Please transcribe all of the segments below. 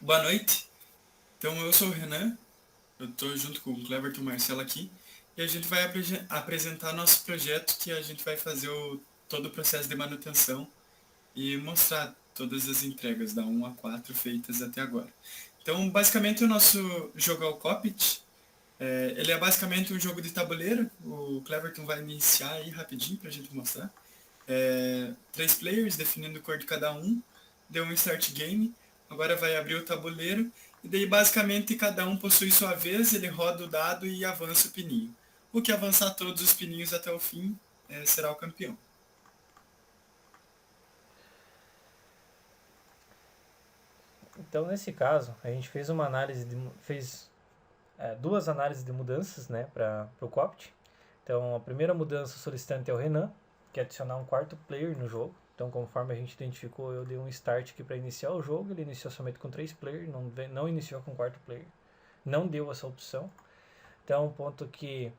Boa noite. Então, eu sou o Renan, eu estou junto com o Cleverton e o Marcelo aqui, e a gente vai apresentar nosso projeto que a gente vai fazer todo o processo de manutenção e mostrar todas as entregas da 1 a 4 feitas até agora. Então, basicamente, o nosso jogo é o Cockpit. Ele é basicamente um jogo de tabuleiro. O Cleverton vai iniciar aí rapidinho para a gente mostrar. Três players, definindo a cor de cada um. Deu um start game. Agora vai abrir o tabuleiro. E daí, basicamente, cada um possui sua vez. Ele roda o dado e avança o pininho. O que avançar todos os pininhos até o fim será o campeão. Então, nesse caso, a gente fez uma análise duas análises de mudanças, né, para o Copt. Então, a primeira mudança solicitante é o Renan, que é adicionar um quarto player no jogo. Então, conforme a gente identificou, eu dei um start aqui para iniciar o jogo. Ele iniciou somente com três players, não iniciou com quarto player. Não deu essa opção. Então, um ponto que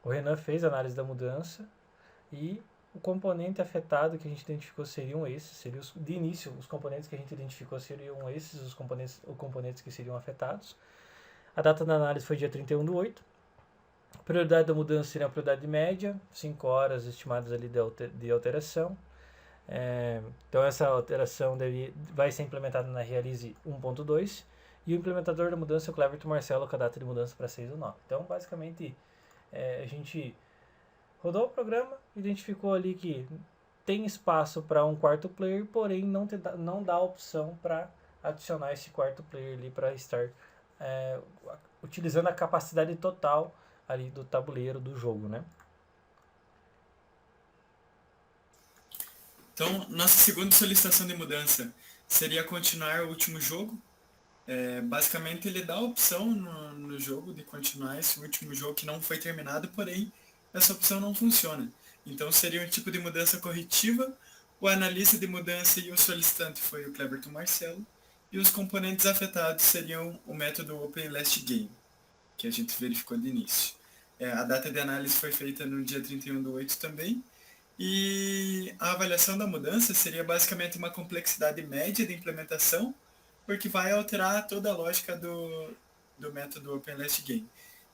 o Renan fez a análise da mudança e o componente afetado que a gente identificou seriam esses, de início, os componentes que a gente identificou seriam esses, os componentes que seriam afetados. A data da análise foi dia 31/8. A prioridade da mudança seria a prioridade média, 5 horas estimadas ali de alteração. Então essa alteração vai ser implementada na Realize 1.2 e o implementador da mudança é o Cleverton Marcelo com a data de mudança para 6/9. Então basicamente a gente rodou o programa, identificou ali que tem espaço para um quarto player, porém não dá opção para adicionar esse quarto player ali para estar é, utilizando a capacidade total ali do tabuleiro do jogo, né? Então, nossa segunda solicitação de mudança seria continuar o último jogo. Basicamente, ele dá a opção no jogo de continuar esse último jogo que não foi terminado, porém, essa opção não funciona. Então, seria um tipo de mudança corretiva. O analista de mudança e o solicitante foi o Cleverton Marcelo. E os componentes afetados seriam o método Open Last Game, que a gente verificou de início. A data de análise foi feita no dia 31/8 também. E a avaliação da mudança seria basicamente uma complexidade média de implementação, porque vai alterar toda a lógica do método Open Last Game.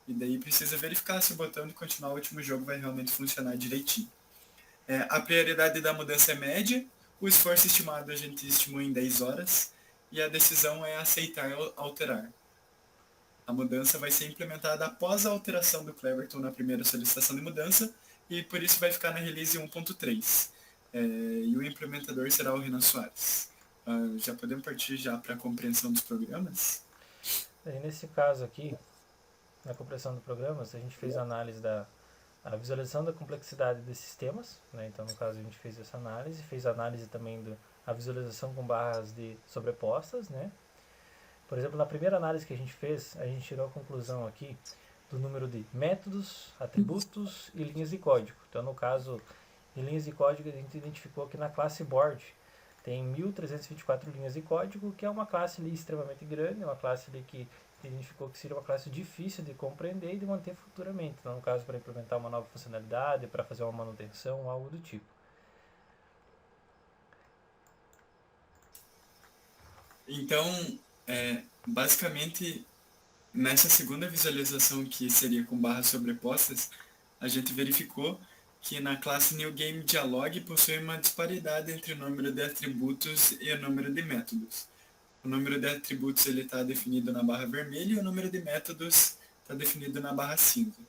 E daí precisa verificar se o botão de continuar o último jogo vai realmente funcionar direitinho. A prioridade da mudança é média, o esforço estimado a gente estimou em 10 horas, e a decisão é aceitar ou alterar. A mudança vai ser implementada após a alteração do Cleverton na primeira solicitação de mudança e por isso vai ficar na release 1.3. E o implementador será o Renan Soares. Já podemos partir já para a compreensão dos programas? E nesse caso aqui, na compressão de programas, a gente fez a análise a visualização da complexidade de sistemas, né? Então no caso a gente fez essa análise, fez a análise também da visualização com barras de sobrepostas, né? Por exemplo, na primeira análise que a gente fez, a gente tirou a conclusão aqui do número de métodos, atributos e linhas de código. Então, no caso de linhas de código, a gente identificou que na classe board tem 1324 linhas de código, que é uma classe ali extremamente grande, uma classe ali que identificou que seria uma classe difícil de compreender e de manter futuramente. Então, no caso, para implementar uma nova funcionalidade, para fazer uma manutenção, algo do tipo. Então, basicamente, nessa segunda visualização, que seria com barras sobrepostas, a gente verificou que na classe New Game Dialog possui uma disparidade entre o número de atributos e o número de métodos. O número de atributos está definido na barra vermelha e o número de métodos está definido na barra cinza.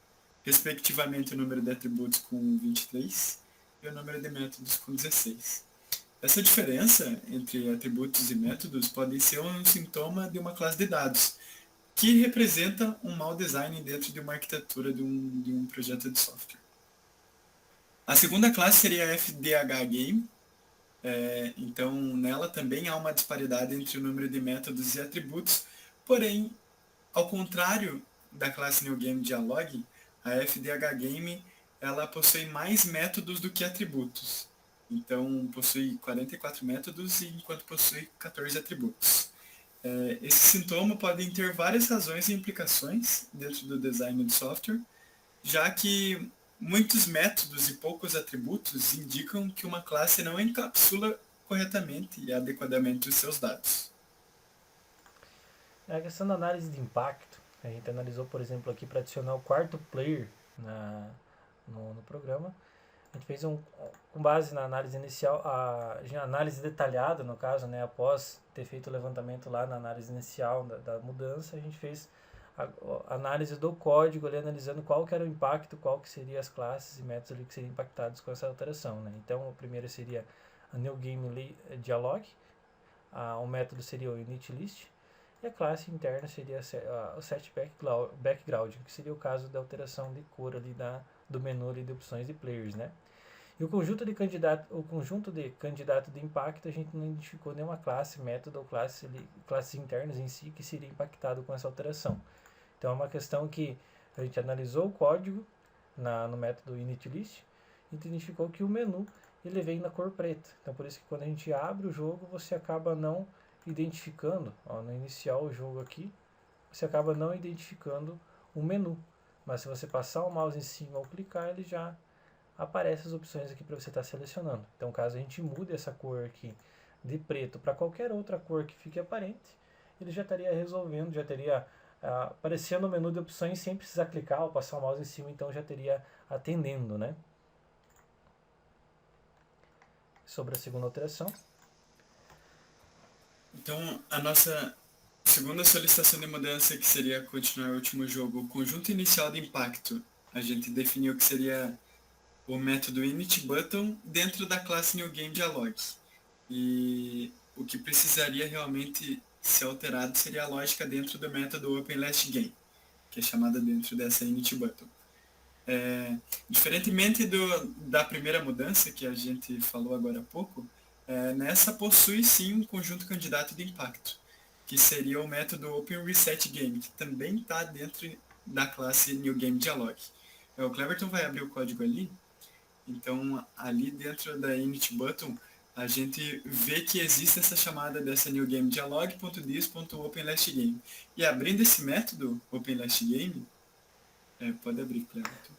Respectivamente, o número de atributos com 23 e o número de métodos com 16. Essa diferença entre atributos e métodos pode ser um sintoma de uma classe de dados, que representa um mau design dentro de uma arquitetura de um projeto de software. A segunda classe seria a FDH Game. Então, nela também há uma disparidade entre o número de métodos e atributos, porém, ao contrário da classe New Game Dialog, a FDH Game ela possui mais métodos do que atributos. Então, possui 44 métodos, enquanto possui 14 atributos. Esse sintoma pode ter várias razões e implicações dentro do design do software, já que muitos métodos e poucos atributos indicam que uma classe não encapsula corretamente e adequadamente os seus dados. A questão da análise de impacto, a gente analisou, por exemplo, aqui para adicionar o quarto player no programa. A gente fez com base na análise inicial, a análise detalhada, no caso, né, após ter feito o levantamento lá na análise inicial da mudança, a gente fez a análise do código ali, analisando qual que era o impacto, qual que seriam as classes e métodos ali que seriam impactados com essa alteração, né. Então, o primeiro seria a New Game Dialog, o método seria o UnitList, e a classe interna seria o Set Background, que seria o caso da alteração de cor ali do menu ali de opções de players, né? E o conjunto de candidato de impacto, a gente não identificou nenhuma classe, método ou classes internas em si que seria impactado com essa alteração. Então é uma questão que a gente analisou o código no método UnitList e identificou que o menu ele vem na cor preta. Então por isso que quando a gente abre o jogo, você acaba não identificando, no iniciar o jogo aqui, você acaba não identificando o menu. Mas se você passar o mouse em cima ou clicar, ele já aparece as opções aqui para você estar selecionando. Então caso a gente mude essa cor aqui de preto para qualquer outra cor que fique aparente, ele já estaria resolvendo, já teria aparecendo o menu de opções sem precisar clicar ou passar o mouse em cima, então já teria atendendo, né? Sobre a segunda alteração. Então, a nossa segunda solicitação de mudança, que seria continuar o último jogo, o conjunto inicial de impacto, a gente definiu que seria o método initButton dentro da classe NewGameDialog. E o que precisaria realmente ser alterado seria a lógica dentro do método OpenLastGame, que é chamada dentro dessa initButton. Diferentemente da primeira mudança que a gente falou agora há pouco, nessa possui sim um conjunto candidato de impacto, que seria o método OpenResetGame, que também está dentro da classe NewGameDialog. O Cleverton vai abrir o código ali. Então, ali dentro da initButton, a gente vê que existe essa chamada dessa newGameDialog.dis.OpenLastGame. E abrindo esse método, OpenLastGame, pode abrir, Cleverton.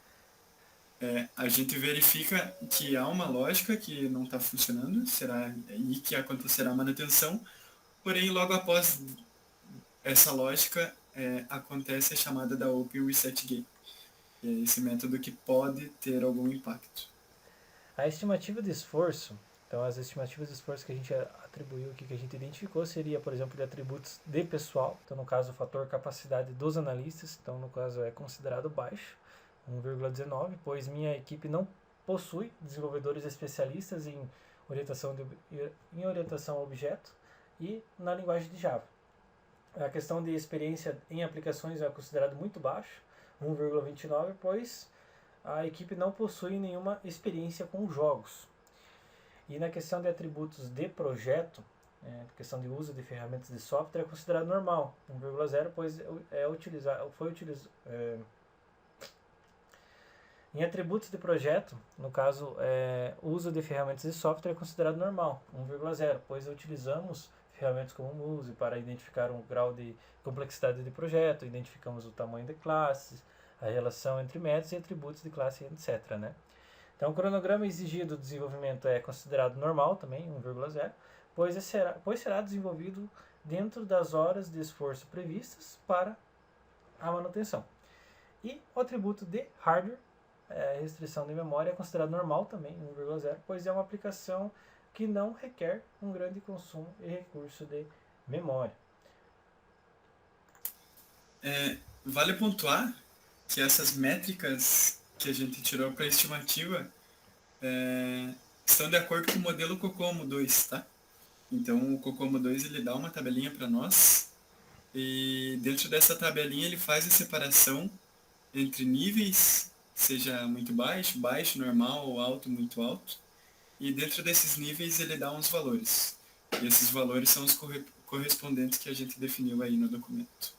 A gente verifica que há uma lógica que não está funcionando, e que acontecerá manutenção, porém, logo após essa lógica, acontece a chamada da OpenResetGame. É esse método que pode ter algum impacto. A estimativa de esforço, então as estimativas de esforço que a gente atribuiu aqui, que a gente identificou, seria, por exemplo, de atributos de pessoal, então no caso o fator capacidade dos analistas, então no caso é considerado baixo, 1,19, pois minha equipe não possui desenvolvedores especialistas em orientação a objeto e na linguagem de Java. A questão de experiência em aplicações é considerado muito baixo, 1,29, pois a equipe não possui nenhuma experiência com jogos. E na questão de atributos de projeto, questão de uso de ferramentas de software é considerado normal, 1,0, pois em atributos de projeto, no caso, o uso de ferramentas de software é considerado normal, 1,0, pois utilizamos ferramentas como o Muse para identificar um grau de complexidade de projeto, identificamos o tamanho de classes, a relação entre métodos e atributos de classe, etc. Né? Então, o cronograma exigido do desenvolvimento é considerado normal também, 1,0, pois será desenvolvido dentro das horas de esforço previstas para a manutenção. E o atributo de hardware, restrição de memória, é considerado normal também, 1,0, pois é uma aplicação que não requer um grande consumo e recurso de memória. Vale pontuar que essas métricas que a gente tirou para a estimativa estão de acordo com o modelo COCOMO 2, tá? Então o COCOMO 2 ele dá uma tabelinha para nós e dentro dessa tabelinha ele faz a separação entre níveis, seja muito baixo, baixo, normal ou alto, muito alto. E dentro desses níveis ele dá uns valores. E esses valores são os correspondentes que a gente definiu aí no documento.